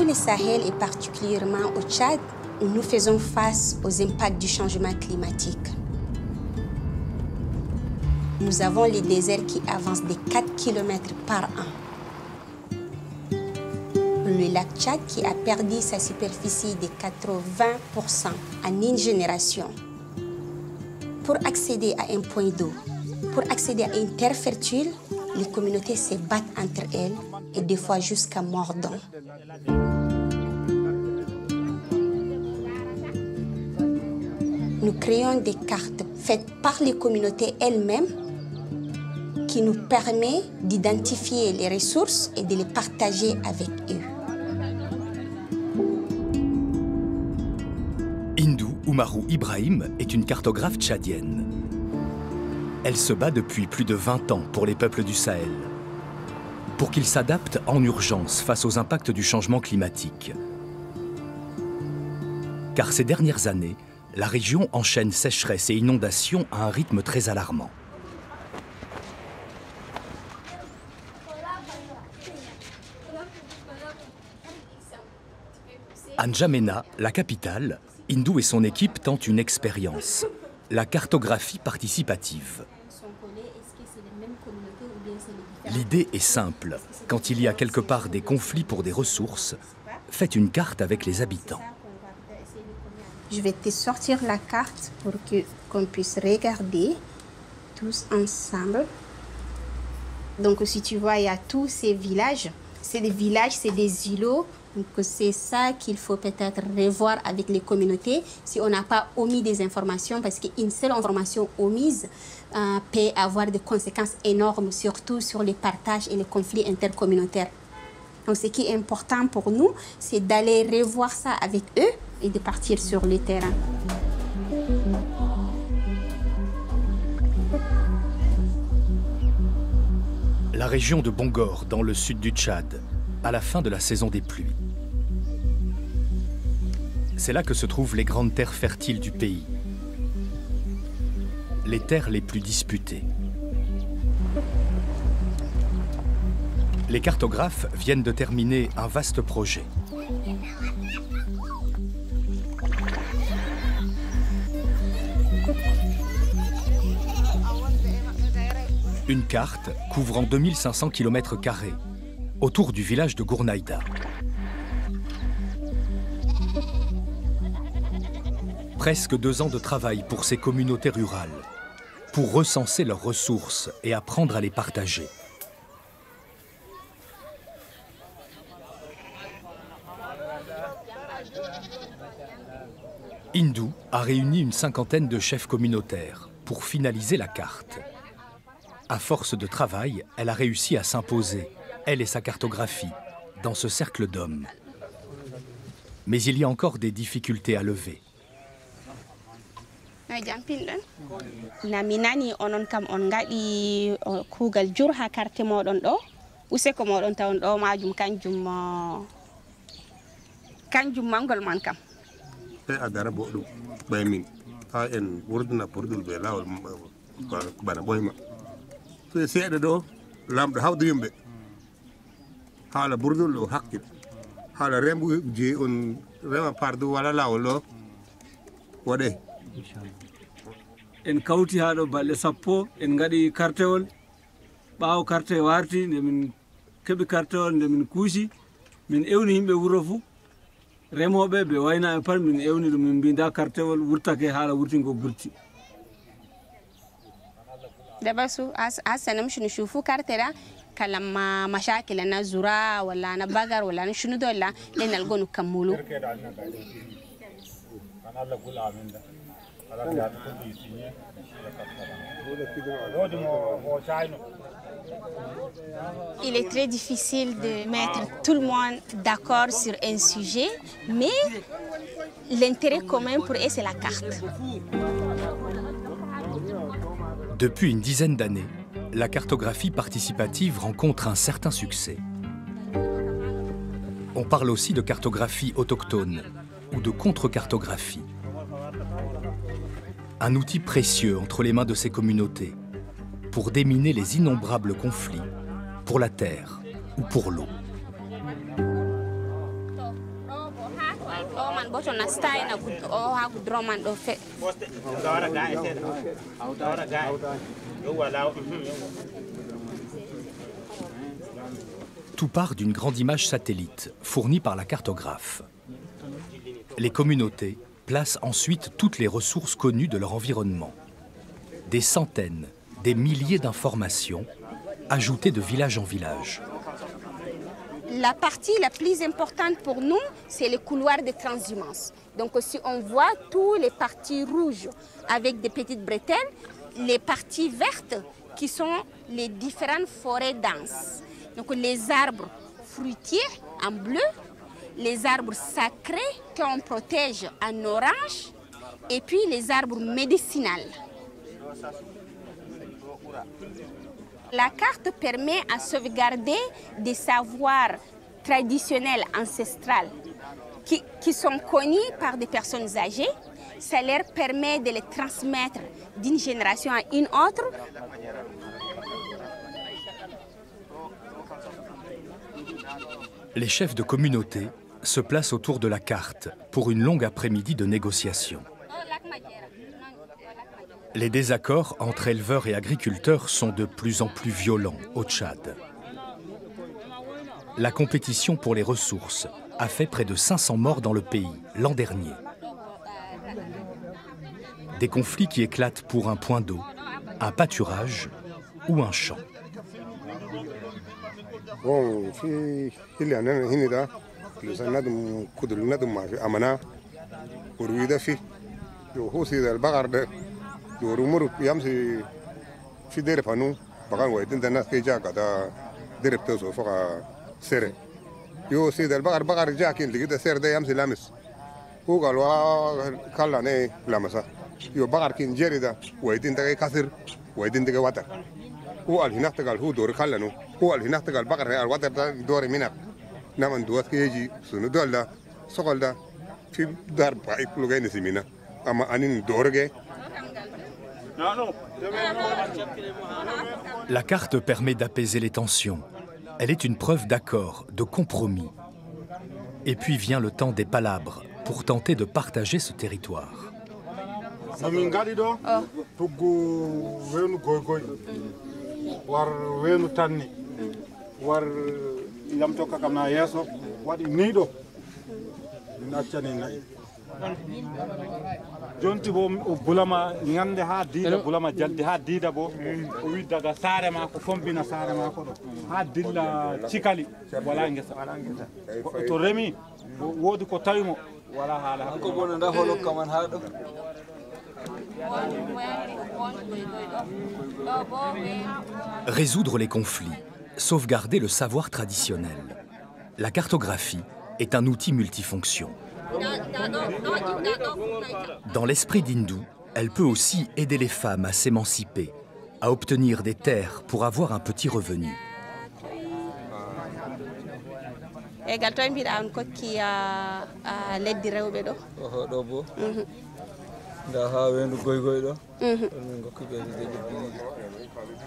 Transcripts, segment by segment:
tout le Sahel et particulièrement au Tchad, nous faisons face aux impacts du changement climatique. Nous avons les déserts qui avancent de 4 km par an. Le lac Tchad qui a perdu sa superficie de 80% en une génération. Pour accéder à un point d'eau, pour accéder à une terre fertile, les communautés se battent entre elles et des fois jusqu'à mordant. Nous créons des cartes faites par les communautés elles-mêmes qui nous permettent d'identifier les ressources et de les partager avec eux. Hindou Oumarou Ibrahim est une cartographe tchadienne. Elle se bat depuis plus de 20 ans pour les peuples du Sahel, pour qu'ils s'adaptent en urgence face aux impacts du changement climatique. Car ces dernières années, la région enchaîne sécheresse et inondations à un rythme très alarmant. À N'Djamena, la capitale, Hindou et son équipe tentent une expérience, la cartographie participative. L'idée est simple. Quand il y a quelque part des conflits pour des ressources, faites une carte avec les habitants. Je vais te sortir la carte pour qu'on puisse regarder tous ensemble. Donc si tu vois, il y a tous ces villages. C'est des villages, c'est des îlots. Donc c'est ça qu'il faut peut-être revoir avec les communautés si on n'a pas omis des informations, parce qu'une seule information omise peut avoir des conséquences énormes, surtout sur les partages et les conflits intercommunautaires. Donc ce qui est important pour nous, c'est d'aller revoir ça avec eux et de partir sur le terrain. La région de Bongor, dans le sud du Tchad, à la fin de la saison des pluies. C'est là que se trouvent les grandes terres fertiles du pays. Les terres les plus disputées. Les cartographes viennent de terminer un vaste projet. Une carte couvrant 2500 km² autour du village de Gournaïda. Presque 2 ans de travail pour ces communautés rurales, pour recenser leurs ressources et apprendre à les partager. Hindou a réuni une 50aine de chefs communautaires pour finaliser la carte. À force de travail, elle a réussi à s'imposer, elle et sa cartographie, dans ce cercle d'hommes. Mais il y a encore des difficultés à lever. Naminani onon kam on ngadi kugal jur ha carte modon do useko modon tawon do majum kanjum mangol man kam e adara bodum baymin ha en wurduna purdul be lawol bana boyma so seeda do lamdo hawdu yimbe hala burdul do hakkil hala rembu je on rema pardu wala lawol do wode en kawti haɗo balɗe 10 en gaɗi kartewol ɓaawo carte warti nde min keɓi kartewol nde min kuusi min ewni yimɓe wuro fuu remoɓe ɓe waynaɓe pat min ewni ɗum min mbinda kartewol wurtake haala wurtingo burti dabasu asanam shunu shufu kartera kalamma mashakila na zura wala na bagar wala na shunu dolla lenal gonu kamulu Il est très difficile de mettre tout le monde d'accord sur un sujet, mais l'intérêt commun pour eux, c'est la carte. Depuis une dizaine d'années, la cartographie participative rencontre un certain succès. On parle aussi de cartographie autochtone ou de contre-cartographie. Un outil précieux entre les mains de ces communautés pour déminer les innombrables conflits pour la terre ou pour l'eau. Tout part d'une grande image satellite fournie par la cartographe. Les communautés placent ensuite toutes les ressources connues de leur environnement. Des centaines, des milliers d'informations ajoutées de village en village. La partie la plus importante pour nous, c'est le couloir de transhumance. Donc si on voit tous les parties rouges avec des petites bretelles, les parties vertes qui sont les différentes forêts denses. Donc les arbres fruitiers en bleu, les arbres sacrés qu'on protège en orange et puis les arbres médicinaux. La carte permet à sauvegarder des savoirs traditionnels ancestrales qui sont connus par des personnes âgées. Ça leur permet de les transmettre d'une génération à une autre. Les chefs de communauté se placent autour de la carte pour une longue après-midi de négociation. Les désaccords entre éleveurs et agriculteurs sont de plus en plus violents au Tchad. La compétition pour les ressources a fait près de 500 morts dans le pays l'an dernier. Des conflits qui éclatent pour un point d'eau, un pâturage ou un champ. Yorumuru yamsi fidere panu bagan waydin dana keja kada directeur so faka sere yo sidal bagar jakin ligida sere de yamsi lamis ko galwa kala ne lamasa yo bagar kin jerida waydin daga kasir waydin daga watar ko al hinakta gal hu dor kala no ko al hinakta gal bagar al watar da dor minak naman duat keji sunu dolda sokolda fi dar ba ikluga ni simina ama anin dorge. La carte permet d'apaiser les tensions. Elle est une preuve d'accord, de compromis. Et puis vient le temps des palabres pour tenter de partager ce territoire. jonti bo o bulama ngande ha diida bulama jaldi ha diida bo o wi daga saare ma ko fombina saare ma ko do ha dilla cikali wala ngesa to remi wodi ko tawimo wala hala ko bonanda holo kaman ha do. Résoudre les conflits, sauvegarder le savoir traditionnel. La cartographie est un outil multifonction. Dans l'esprit d'Hindou, elle peut aussi aider les femmes à s'émanciper, à obtenir des terres pour avoir un petit revenu.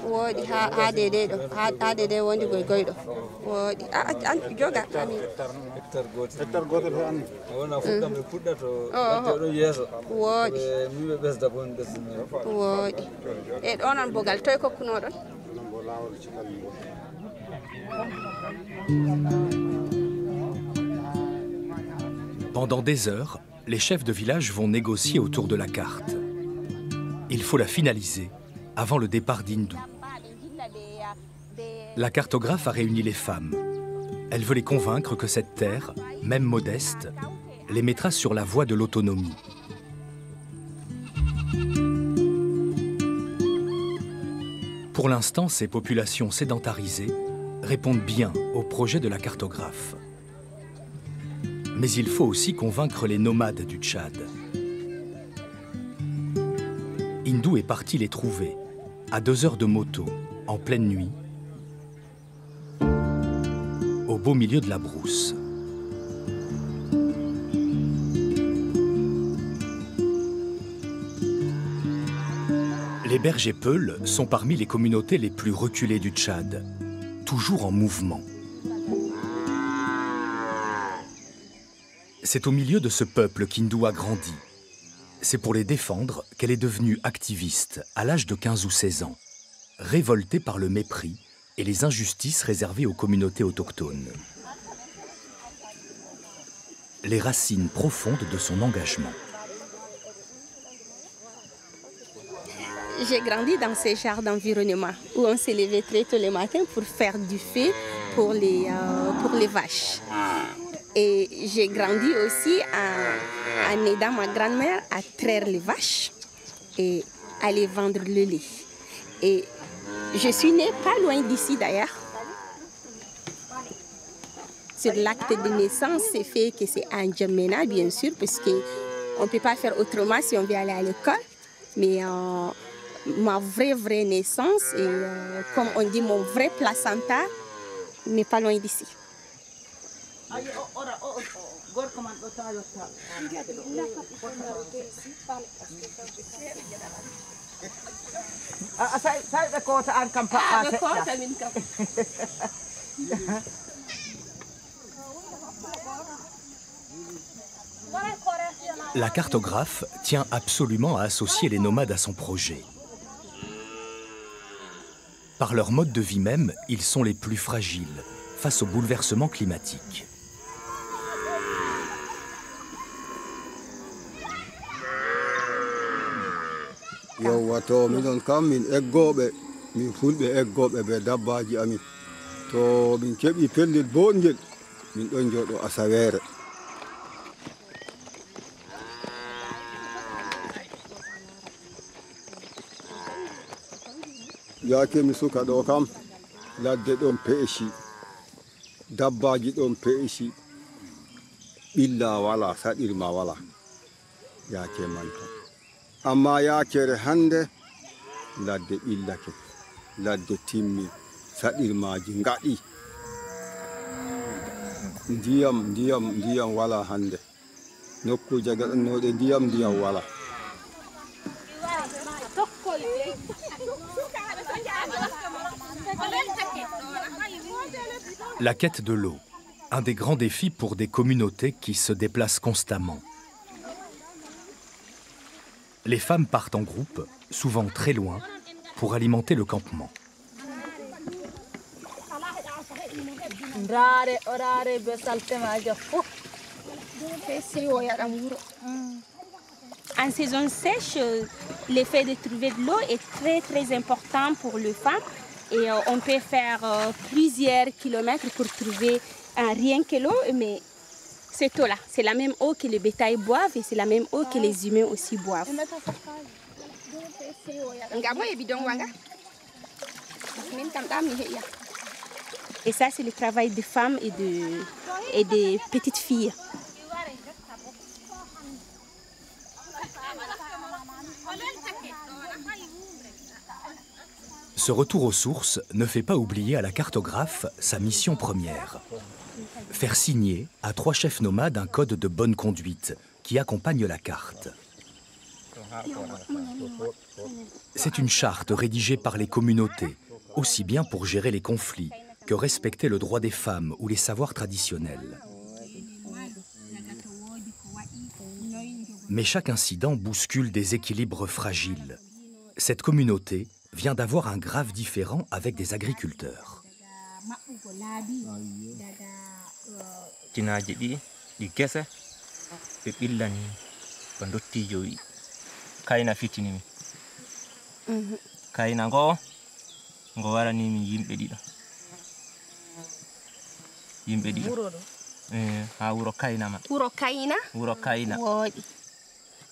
Wodi ha dede do ha dede wondi goy do wodi an joga ani hectare gotel han wona fudda me fudda to do yeso wodi mi be besda bon besna wodi e donan bogal toy ko kuno don. Pendant des heures, les chefs de village vont négocier autour de la carte. Il faut la finaliser avant le départ d'Hindou. La cartographe a réuni les femmes. Elle veut les convaincre que cette terre, même modeste, les mettra sur la voie de l'autonomie. Pour l'instant, ces populations sédentarisées répondent bien au projet de la cartographe. Mais il faut aussi convaincre les nomades du Tchad. Hindou est parti les trouver, à 2 heures de moto, en pleine nuit, au beau milieu de la brousse. Les bergers Peuls sont parmi les communautés les plus reculées du Tchad, toujours en mouvement. C'est au milieu de ce peuple qu'Hindou a grandi. C'est pour les défendre qu'elle est devenue activiste à l'âge de 15 ou 16 ans, révoltée par le mépris et les injustices réservées aux communautés autochtones. Les racines profondes de son engagement. J'ai grandi dans ces genres d'environnement où on s'est levé très tôt le matin pour faire du feu pour les vaches. Et j'ai grandi aussi en aidant ma grand-mère à traire les vaches et aller vendre le lait. Et je suis née pas loin d'ici d'ailleurs. Sur l'acte de naissance, c'est fait que c'est en Djamena, bien sûr, parce qu'on ne peut pas faire autrement si on veut aller à l'école. Mais ma vraie naissance, et comme on dit, mon vrai placenta, n'est pas loin d'ici. La cartographe tient absolument à associer les nomades à son projet. Par leur mode de vie même, ils sont les plus fragiles face aux bouleversements climatiques. Yowato minon kam min eggoɓe min fulɓe eggoɓe ɓe dabbaji amin to min keɓi pellel bongel min ɗon jooɗo asawere. Yake mi suka ɗo kam ladde ɗon peeshi dabbaji ɗon peeshi ɓilla wala saɗirma wala yake man tan. Amma yakere hande ladde ɓillake ladde timmi saɗirmaji ngaɗi ndiyam wala hande nokkuje gaɗannoɗe ndiyam wala. La quête de l'eau, un des grands défis pour des communautés qui se déplacent constamment. Les femmes partent en groupe, souvent très loin, pour alimenter le campement. En saison sèche, l'effet de trouver de l'eau est très important pour les femmes. Et on peut faire plusieurs kilomètres pour trouver rien que l'eau, mais cette eau-là, c'est la même eau que les bétails boivent et c'est la même eau que les humains aussi boivent. Et ça, c'est le travail des femmes et des petites filles. Ce retour aux sources ne fait pas oublier à la cartographe sa mission première. Faire signer à 3 chefs nomades un code de bonne conduite qui accompagne la carte. C'est une charte rédigée par les communautés, aussi bien pour gérer les conflits que respecter le droit des femmes ou les savoirs traditionnels. Mais chaque incident bouscule des équilibres fragiles. Cette communauté vient d'avoir un grave différend avec des agriculteurs.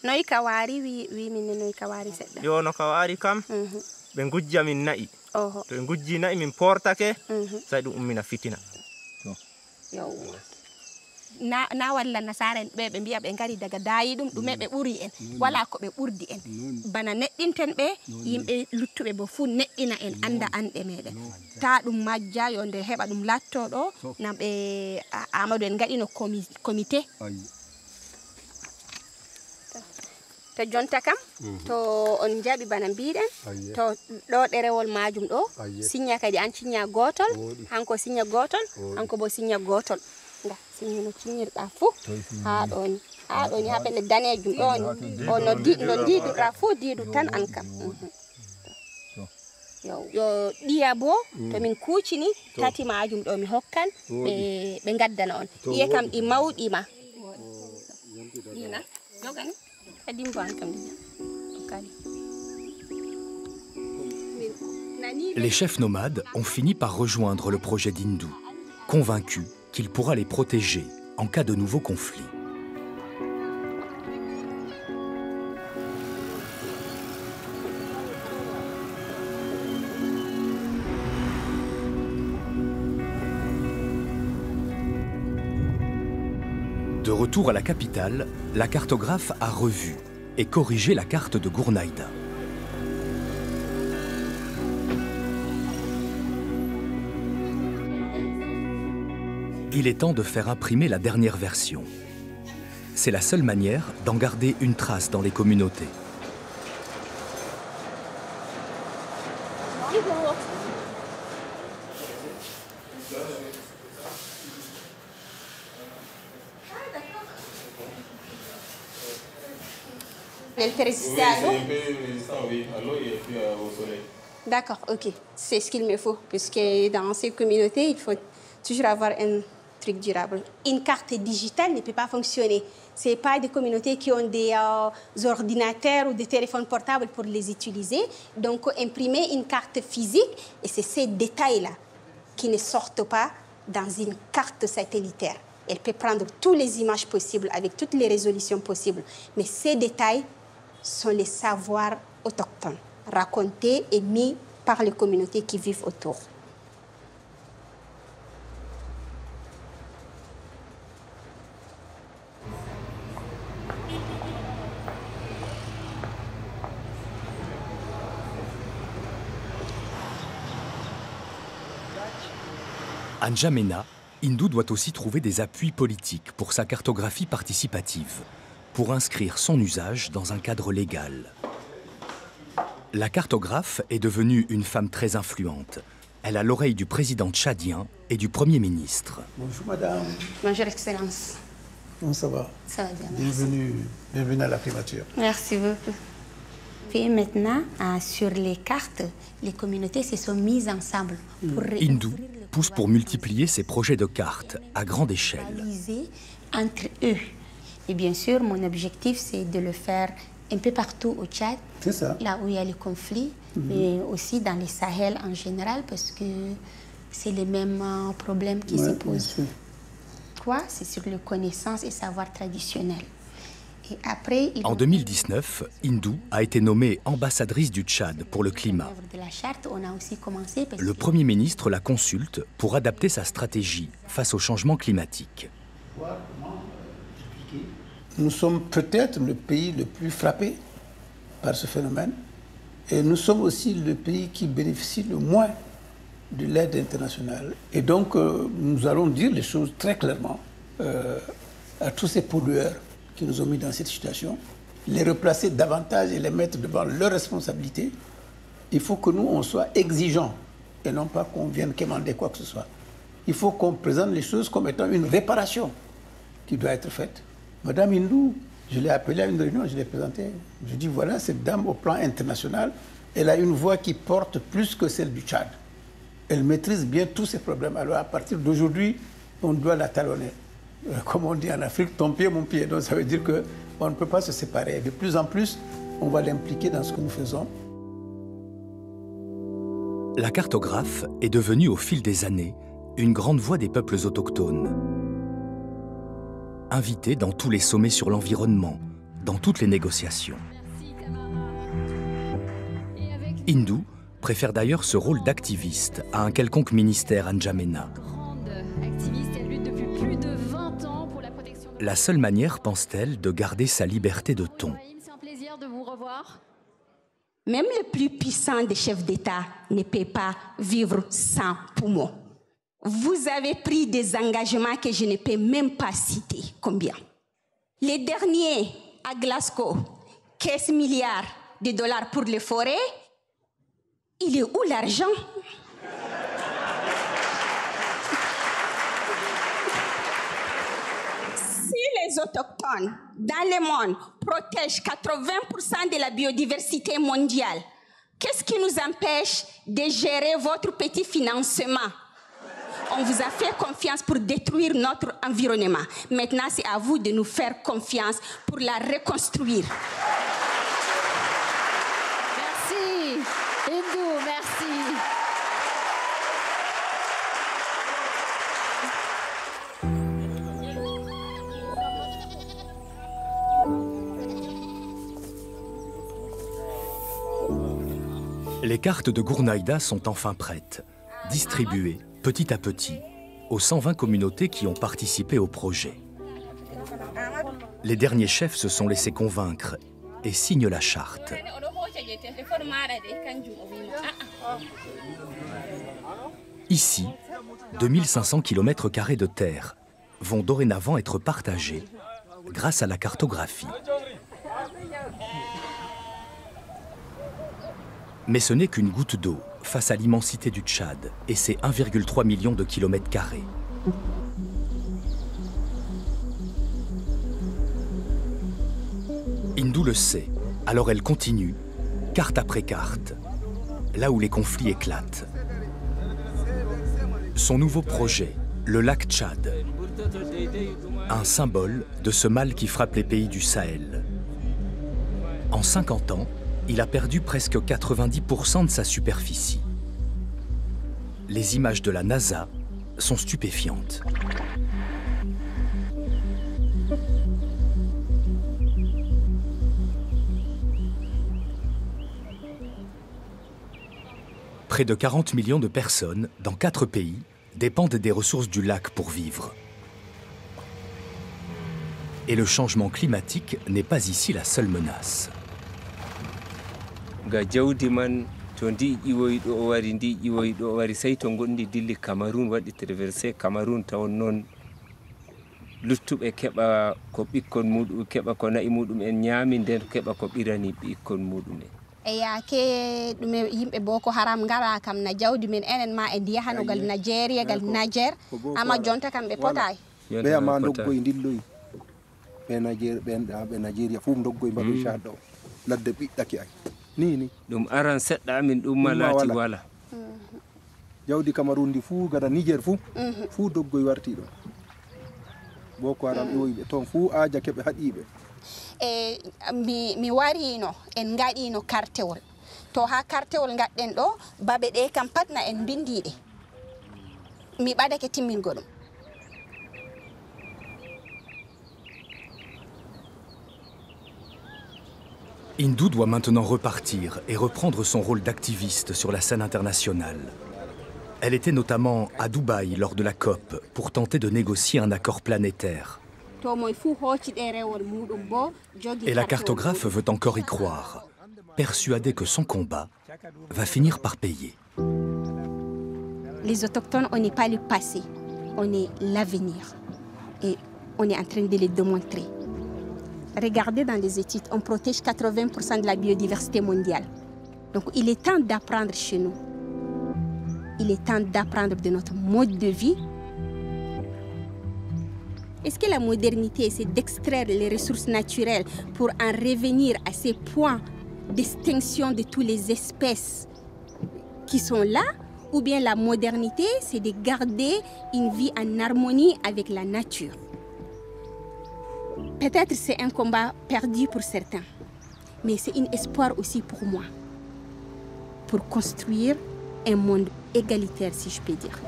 Noy kawari wi min noy kawari sedda. Yo no kawari kam. Be gujja min na'i. To be gujji na'i min portake sai dum ummina fitina. Yo. Na walla nasaren be biya be ngari daga dayi dum dume be buri en wala ko be burdi en bana neddinten be yimbe luttube bo fu neddina en anda ande meden ta dum majja yo nde heba dum latto do na be Amadou en ngadi no comité. To jonta kam to on jabi bana biiden to do derewol majum do signa kadi an signa gotol hanko signa gotol hanko bo signa gotol nda siñino ciñirɗa fuu haa ɗoni haa pelle daneejum ɗoni o no diiduɗa fuu diidu tan an kam yo ɗiya bo to min kuucini tati majum ɗo mi hokkan ɓe ngaddana on ɗiye kam ɗi mawɗima ɗina jogani kadi mbo an kam kadi. Les chefs nomades ont fini par rejoindre le projet d'Hindou, convaincus qu'il pourra les protéger en cas de nouveaux conflits. De retour à la capitale, la cartographe a revu et corrigé la carte de Gournaïda. Il est temps de faire imprimer la dernière version. C'est la seule manière d'en garder une trace dans les communautés. L'électricité à l'eau? Oui, à l'eau et puis au soleil. D'accord, ok. C'est ce qu'il me faut, puisque dans ces communautés, il faut toujours avoir un truc durable. Une carte digitale ne peut pas fonctionner. Ce n'est pas des communautés qui ont des ordinateurs ou des téléphones portables pour les utiliser. Donc, imprimer une carte physique, et c'est ces détails-là qui ne sortent pas dans une carte satellitaire. Elle peut prendre toutes les images possibles avec toutes les résolutions possibles. Mais ces détails sont les savoirs autochtones, racontés et mis par les communautés qui vivent autour. À N'Djamena, Hindou doit aussi trouver des appuis politiques pour sa cartographie participative, pour inscrire son usage dans un cadre légal. La cartographe est devenue une femme très influente. Elle a l'oreille du président tchadien et du Premier ministre. Bonjour madame. Bonjour Excellence. Comment ça va? Ça va bien. Bienvenue à la primature. Merci beaucoup. Puis maintenant, sur les cartes, les communautés se sont mises ensemble pour Hindou pousse pour multiplier ses projets de cartes à grande échelle. Entre eux. Et bien sûr, mon objectif, c'est de le faire un peu partout au Tchad, là où il y a les conflits, mais aussi dans les Sahel en général, parce que c'est les mêmes problèmes qui se posent. Quoi? C'est sur les connaissances et savoirs traditionnels. Et après, en 2019, Hindou a été nommée ambassadrice du Tchad pour le climat. Le Premier ministre la consulte pour adapter sa stratégie face au changement climatique. Nous sommes peut-être le pays le plus frappé par ce phénomène et nous sommes aussi le pays qui bénéficie le moins de l'aide internationale. Et donc, nous allons dire les choses très clairement à tous ces pollueurs qui nous ont mis dans cette situation, les replacer davantage et les mettre devant leurs responsabilités. Il faut que nous, on soit exigeants et non pas qu'on vienne quémander quoi que ce soit. Il faut qu'on présente les choses comme étant une réparation qui doit être faite. Madame Hindou, je l'ai appelée à une réunion, je l'ai présentée. Je dis, voilà, cette dame au plan international, elle a une voix qui porte plus que celle du Tchad. Elle maîtrise bien tous ces problèmes. Alors à partir d'aujourd'hui, on doit la talonner. Comme on dit en Afrique, ton pied, mon pied. Donc ça veut dire qu'on ne peut pas se séparer. De plus en plus, on va l'impliquer dans ce que nous faisons. La cartographe est devenue au fil des années une grande voix des peuples autochtones. Invitée dans tous les sommets sur l'environnement, dans toutes les négociations. Hindou préfère d'ailleurs ce rôle d'activiste à un quelconque ministère à N'Djamena. La seule manière, pense-t-elle, de garder sa liberté de ton. C'est un plaisir de vous revoir. Même le plus puissant des chefs d'État ne peut pas vivre sans poumons. Vous avez pris des engagements que je ne peux même pas citer. Combien? Les derniers à Glasgow, 15 milliards de dollars pour les forêts. Il est où l'argent? les autochtones dans le monde protègent 80% de la biodiversité mondiale, qu'est-ce qui nous empêche de gérer votre petit financement? On vous a fait confiance pour détruire notre environnement. Maintenant, c'est à vous de nous faire confiance pour la reconstruire. Merci. Hindou, merci. Les cartes de Gournaïda sont enfin prêtes, distribuées petit à petit aux 120 communautés qui ont participé au projet. Les derniers chefs se sont laissés convaincre et signent la charte. Ici, 2500 km² de terre vont dorénavant être partagés grâce à la cartographie. Mais ce n'est qu'une goutte d'eau face à l'immensité du Tchad et ses 1,3 million de kilomètres carrés. Hindou le sait, alors elle continue, carte après carte, là où les conflits éclatent. Son nouveau projet, le lac Tchad, un symbole de ce mal qui frappe les pays du Sahel. En 50 ans, il a perdu presque 90% de sa superficie. Les images de la NASA sont stupéfiantes. Près de 40 millions de personnes, dans 4 pays, dépendent des ressources du lac pour vivre. Et le changement climatique n'est pas ici la seule menace. Ga jawdi man to ndi ƴiwoyɗo o wari ndi ƴiwoyɗo o wari sey to gondi dilli Cameroun waɗi traversé Cameroun tawon noon luttuɓe keɓa ko ɓikkon muɗum keɓa ko na'i muɗum en ñaami nden keɓa ko ɓirani ɓikkon muɗum en e yaake ɗum yimɓe Boko Haram ngara kam na jawdi men enen ma e ndiyahanogal Nigeria gal Niger ama jonta kam ɓe potay ɓe ama doggoy dilloy ɓe Nigeria fu doggoy mbaɓe Tchad o ladde ɓiɗɗaki ay ni ɗum aran seɗɗa amin ɗum ma laati wala jawdi Cameroun ndi fuu gada Niger fuu doggoy warti ɗon Boko Haram ƴoyiɓe toon fuu aaja keɓe haɗiɓe e mi warino en gaɗino kartewol to ha kartewol gaɗɗen ɗo babe ɗe kam patna en bindiɗe mi ɓadake timmingo ɗum. Hindou doit maintenant repartir et reprendre son rôle d'activiste sur la scène internationale. Elle était notamment à Dubaï lors de la COP pour tenter de négocier un accord planétaire. Et la cartographe veut encore y croire, persuadée que son combat va finir par payer. Les autochtones, on n'est pas le passé, on est l'avenir. Et on est en train de le démontrer. Regardez dans les études, on protège 80% de la biodiversité mondiale. Donc il est temps d'apprendre chez nous. Il est temps d'apprendre de notre mode de vie. Est-ce que la modernité, c'est d'extraire les ressources naturelles pour en revenir à ces points d'extinction de toutes les espèces qui sont là? Ou bien la modernité, c'est de garder une vie en harmonie avec la nature? Peut-être c'est un combat perdu pour certains, mais c'est un espoir aussi pour moi, pour construire un monde égalitaire, si je peux dire.